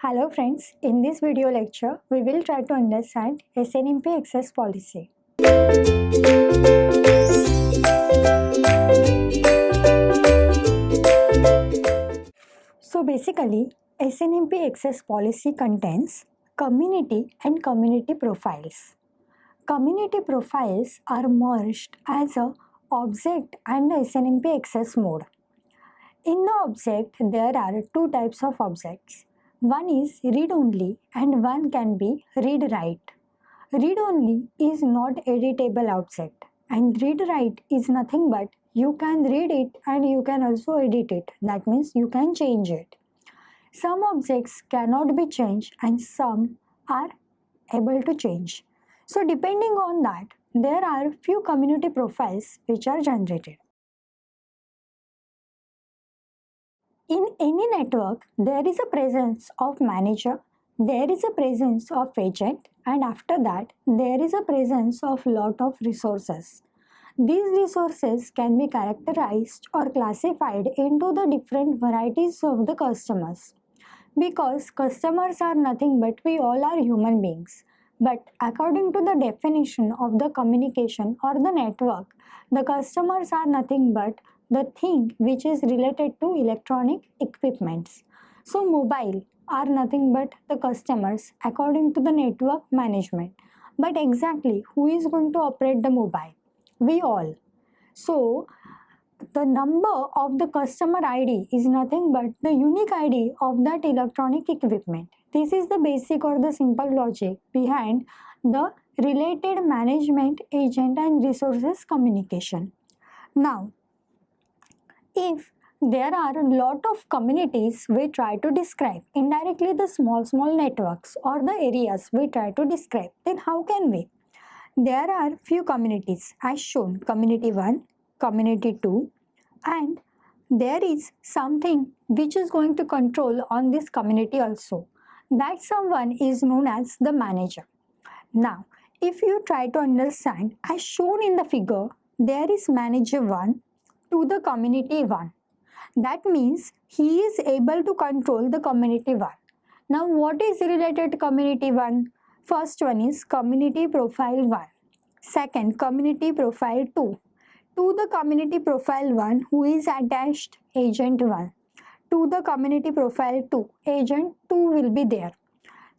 Hello friends, in this video lecture, we will try to understand Snmp access policy. So basically, Snmp access policy contains community and community profiles. Community profiles are merged as a object and Snmp access mode. In the object, there are two types of objects. One is read-only and one can be read-write. Read-only is not editable object and read-write is nothing but you can read it and you can also edit it. That means you can change it. Some objects cannot be changed and some are able to change. So depending on that, there are few community profiles which are generated. In any network, there is a presence of manager, there is a presence of agent, and after that, there is a presence of lot of resources. These resources can be characterized or classified into the different varieties of the customers. Because customers are nothing but we all are human beings. But according to the definition of the communication or the network, the customers are nothing but the thing which is related to electronic equipments. So mobile are nothing but the customers according to the network management. But exactly who is going to operate the mobile? We all. So the number of the customer ID is nothing but the unique ID of that electronic equipment. This is the basic or the simple logic behind the related management, agent and resources communication. Now, if there are a lot of communities we try to describe, indirectly the small networks or the areas we try to describe, then how can we? There are few communities as shown, community 1, community 2, and there is something which is going to control on this community also. That someone is known as the manager. Now, if you try to understand, as shown in the figure, there is manager 1 to the community 1. That means he is able to control the community 1. Now, what is related to community 1? First one is community profile 1. Second, community profile 2. To the community profile 1 who is attached agent 1. To the community profile 2, agent 2 will be there.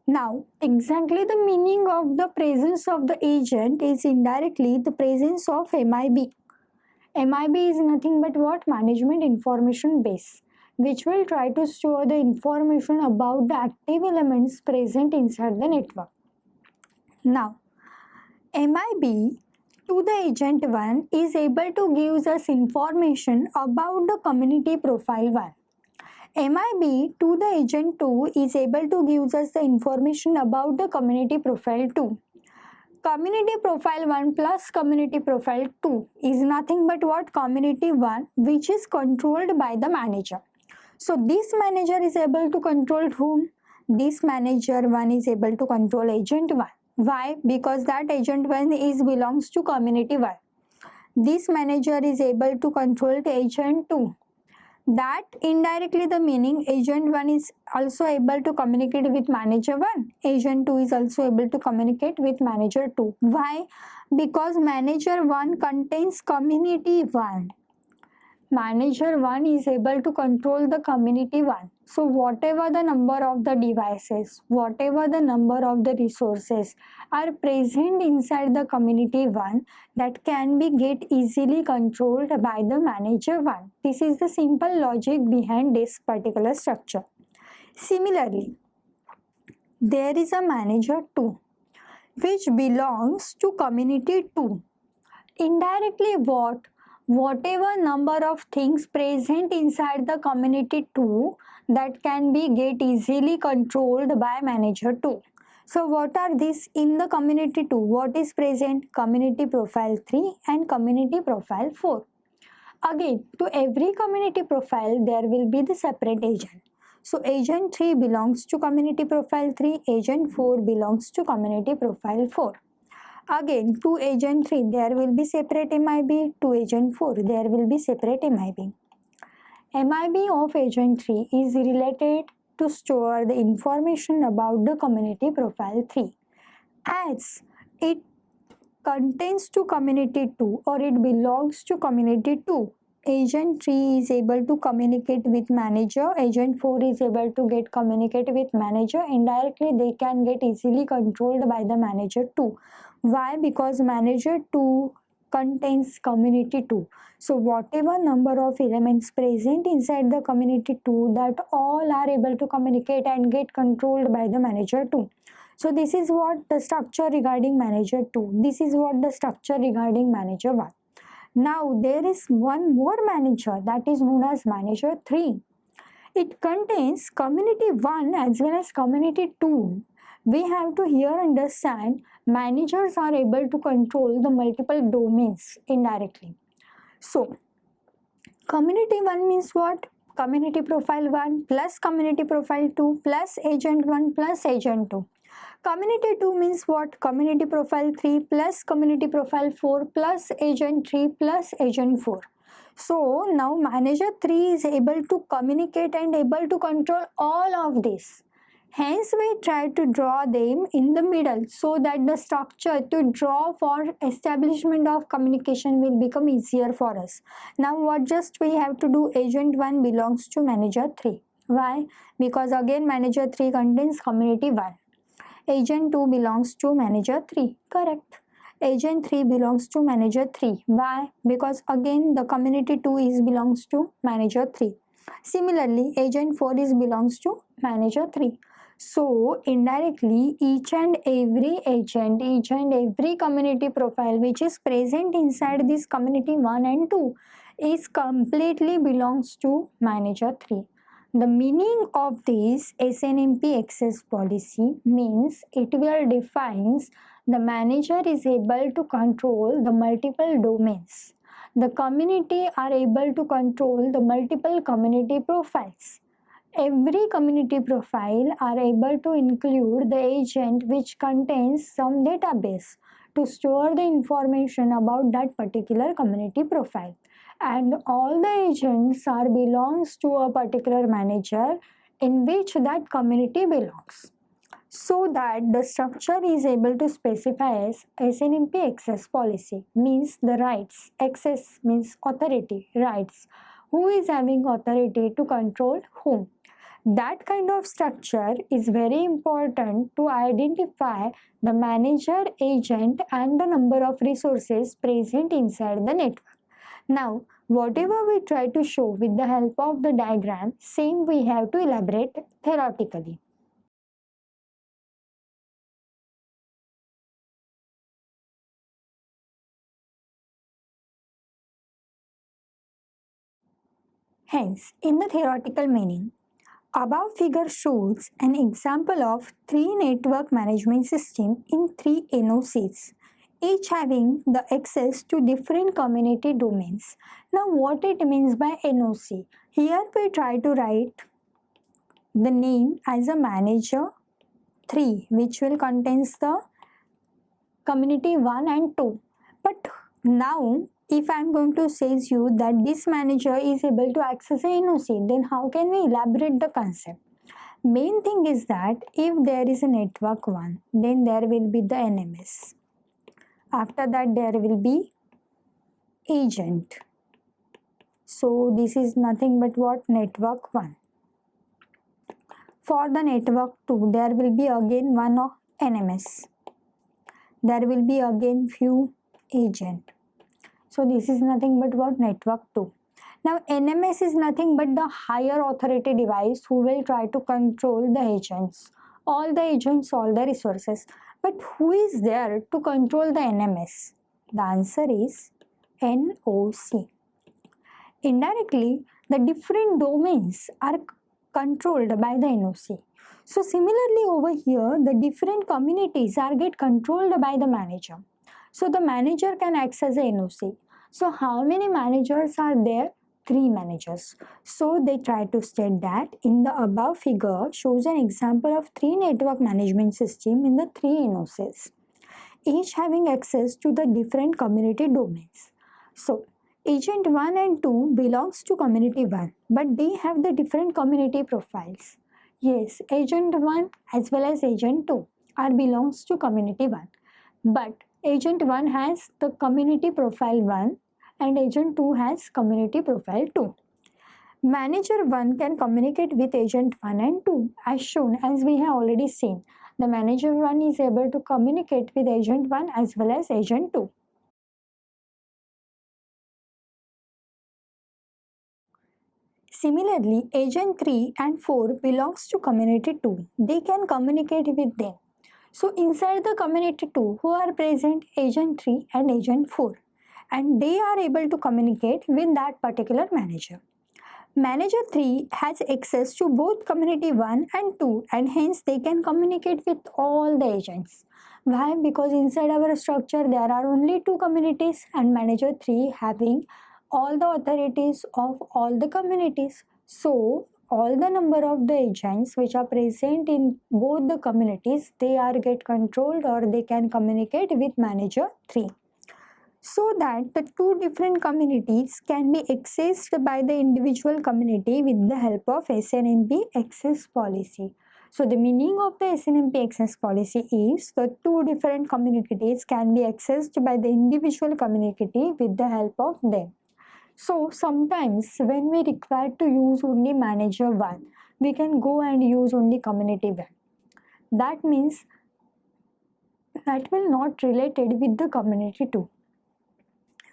Now, exactly the meaning of the presence of the agent is indirectly the presence of MIB. MIB is nothing but what? Management information base, which will try to store the information about the active elements present inside the network. Now, MIB to the agent 1 is able to give us information about the community profile 1. MIB to the agent 2 is able to give us the information about the community profile 2. Community profile 1 plus community profile 2 is nothing but what? Community 1 which is controlled by the manager. So this manager is able to control whom? This manager 1 is able to control agent 1. Why? Because that agent 1 belongs to community 1. This manager is able to control the agent 2. That indirectly the meaning agent 1 is also able to communicate with manager 1. Agent 2 is also able to communicate with manager 2. Why? Because manager 1 contains community 1. Manager 1 is able to control the community 1. So whatever the number of the devices, whatever the number of the resources are present inside the community 1, that can be get easily controlled by the manager 1. This is the simple logic behind this particular structure. Similarly, there is a manager 2 which belongs to community 2. Indirectly what? Whatever number of things present inside the community 2 that can be get easily controlled by manager 2. So what are these in the community 2? What is present? Community profile 3 and community profile 4. Again, to every community profile there will be the separate agent. So agent 3 belongs to community profile 3, agent 4 belongs to community profile 4. Again, to agent 3 there will be separate MIB, to agent 4 there will be separate MIB. MIB of agent 3 is related to store the information about the community profile 3. As it contains to community 2 or it belongs to community 2, agent 3 is able to communicate with manager, agent 4 is able to get communicate with manager. Indirectly they can get easily controlled by the manager 2. Why? Because manager 2 contains community 2. So whatever number of elements present inside the community 2, that all are able to communicate and get controlled by the manager 2. So this is what the structure regarding manager 2. This is what the structure regarding manager 1. Now there is one more manager, that is known as manager 3. It contains community 1 as well as community 2. We have to here understand managers are able to control the multiple domains indirectly. So community 1 means what? Community profile 1 plus community profile 2 plus agent 1 plus agent 2. Community 2 means what? Community profile 3 plus community profile 4 plus agent 3 plus agent 4. So now manager 3 is able to communicate and able to control all of this. Hence we try to draw them in the middle so that the structure to draw for establishment of communication will become easier for us. Now what just we have to do? Agent 1 belongs to manager 3. Why? Because again manager 3 contains community 1. Agent 2 belongs to manager 3. Correct. Agent 3 belongs to manager 3. Why? Because again the community 2 is belongs to manager 3. Similarly, agent 4 is belongs to manager 3. So indirectly each and every agent, each and every community profile which is present inside this community 1 and 2 is completely belongs to manager 3. The meaning of this Snmp access policy means it will defines the manager is able to control the multiple domains. The community are able to control the multiple community profiles. Every community profile are able to include the agent which contains some database to store the information about that particular community profile. And all the agents are belongs to a particular manager in which that community belongs. So that the structure is able to specify as Snmp access policy means the rights, access means authority, rights. Who is having authority to control whom? That kind of structure is very important to identify the manager, agent and the number of resources present inside the network. Now, whatever we try to show with the help of the diagram, same we have to elaborate theoretically. Hence, in the theoretical meaning, above figure shows an example of 3 network management system in 3 NOCs, each having the access to different community domains. Now what it means by NOC? Here we try to write the name as a manager 3 which will contains the community 1 and 2. But now if I am going to say you that this manager is able to access a NOC, then how can we elaborate the concept? Main thing is that if there is a network 1, then there will be the NMS. After that there will be agent. So this is nothing but what? Network 1. For the network 2, there will be again one of NMS. There will be again few agent. So this is nothing but what? Network 2. Now NMS is nothing but the higher authority device who will try to control the agents. All the agents, all the resources. But who is there to control the NMS? The answer is NOC. Indirectly, the different domains are controlled by the NOC. So similarly over here, the different communities are get controlled by the manager. So the manager can access the NOC. So how many managers are there? 3 managers. So they try to state that in the above figure shows an example of 3 network management system in the 3 NOCs, each having access to the different community domains. So agent 1 and 2 belongs to community 1, but they have the different community profiles. Yes, agent 1 as well as agent 2 are belongs to community 1. But agent 1 has the community profile 1 and agent 2 has community profile 2. Manager 1 can communicate with agent 1 and 2 as shown as we have already seen. The manager 1 is able to communicate with agent 1 as well as agent 2. Similarly, agent 3 and 4 belongs to community 2. They can communicate with them. So inside the community 2 who are present agent 3 and agent 4 and they are able to communicate with that particular manager. Manager 3 has access to both community 1 and 2 and hence they can communicate with all the agents. Why? Because inside our structure there are only 2 communities and manager 3 having all the authorities of all the communities. So all the number of the agents which are present in both the communities, they are get controlled or they can communicate with manager 3, so that the two different communities can be accessed by the individual community with the help of Snmp access policy. So the meaning of the Snmp access policy is the two different communities can be accessed by the individual community with the help of them. So sometimes when we require to use only manager 1, we can go and use only community 1. That means that will not related with the community 2.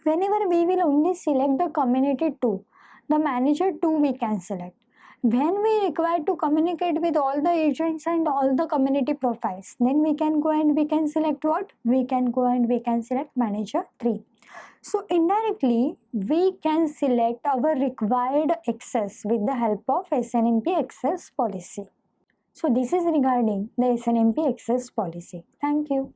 Whenever we will only select the community 2, the manager 2 we can select. When we require to communicate with all the agents and all the community profiles, then we can go and we can select what? We can go and we can select manager 3. So indirectly, we can select our required access with the help of Snmp access policy. So this is regarding the Snmp access policy. Thank you.